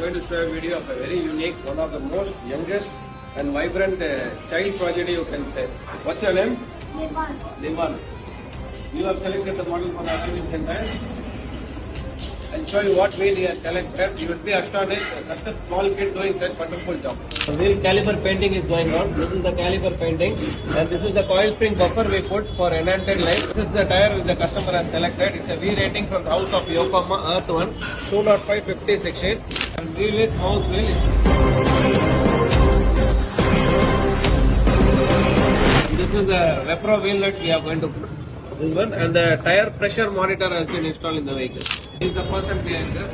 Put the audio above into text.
going to show a video of a very unique, one of the most youngest and vibrant child prodigy you can say. What's your name? Livan. You have selected the model for the acquisition test. I'll show you what wheel he has selected. You will be astonished. Such a small kid doing such wonderful job. The wheel caliper painting is going on. This is the caliper painting, and this is the coil spring buffer we put for enhanced life. This is the tire which the customer has selected. It's a V rating from the house of Yokohama Earth 1 205 50 16, and wheel is mouse wheel. And this is the Repro wheel nuts we are going to put. This one, and the tire pressure monitor has been installed in the vehicle. He is the person behind this.